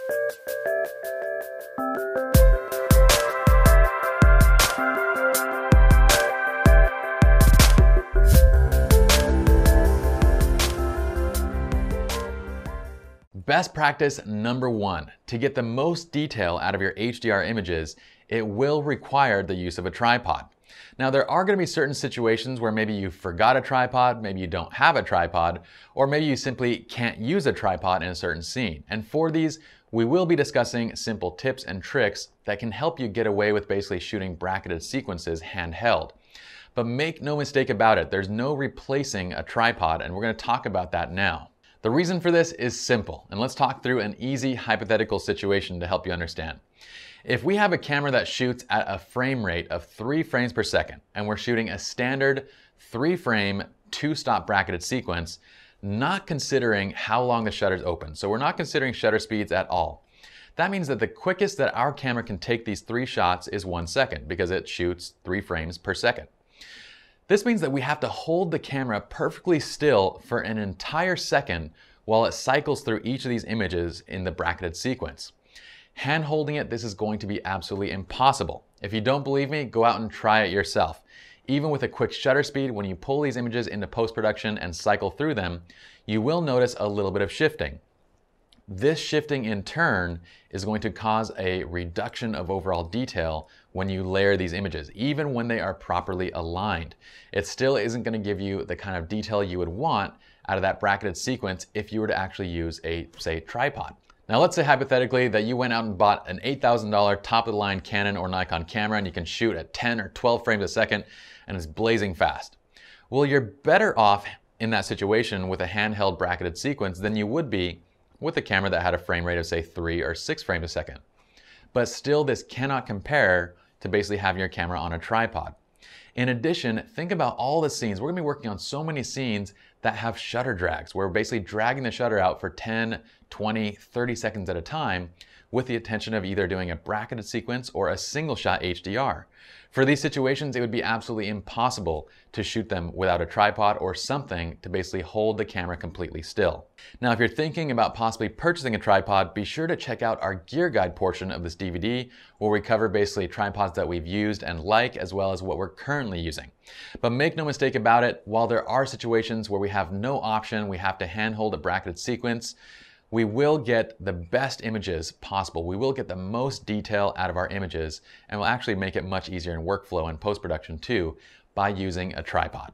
Best practice number one, to get the most detail out of your HDR images, it will require the use of a tripod. Now there are going to be certain situations where maybe you forgot a tripod, maybe you don't have a tripod, or maybe you simply can't use a tripod in a certain scene. And for these, we will be discussing simple tips and tricks that can help you get away with basically shooting bracketed sequences handheld. But make no mistake about it, there's no replacing a tripod, and we're going to talk about that now. The reason for this is simple, and let's talk through an easy hypothetical situation to help you understand. If we have a camera that shoots at a frame rate of 3 frames per second, and we're shooting a standard 3-frame, 2-stop bracketed sequence, not considering how long the shutter's open, so we're not considering shutter speeds at all. That means that the quickest that our camera can take these 3 shots is 1 second, because it shoots 3 frames per second. This means that we have to hold the camera perfectly still for an entire second while it cycles through each of these images in the bracketed sequence. Hand holding it, this is going to be absolutely impossible. If you don't believe me, go out and try it yourself. Even with a quick shutter speed, when you pull these images into post-production and cycle through them, you will notice a little bit of shifting. This shifting in turn is going to cause a reduction of overall detail when you layer these images, even when they are properly aligned. It still isn't going to give you the kind of detail you would want out of that bracketed sequence if you were to actually use a, say, tripod. Now let's say hypothetically that you went out and bought an $8,000 top-of-the-line Canon or Nikon camera and you can shoot at 10 or 12 frames a second and it's blazing fast. Well, you're better off in that situation with a handheld bracketed sequence than you would be with a camera that had a frame rate of say 3 or 6 frames a second. But still, this cannot compare to basically having your camera on a tripod. In addition, think about all the scenes. We're gonna be working on so many scenes that have shutter drags. We're basically dragging the shutter out for 10, 20, 30 seconds at a time with the intention of either doing a bracketed sequence or a single shot HDR. For these situations, it would be absolutely impossible to shoot them without a tripod or something to basically hold the camera completely still. Now, if you're thinking about possibly purchasing a tripod, be sure to check out our gear guide portion of this DVD, where we cover basically tripods that we've used and like, as well as what we're currently using. But make no mistake about it, while there are situations where we have no option, we have to handhold a bracketed sequence, we will get the best images possible. We will get the most detail out of our images, and we'll actually make it much easier in workflow and post-production too by using a tripod.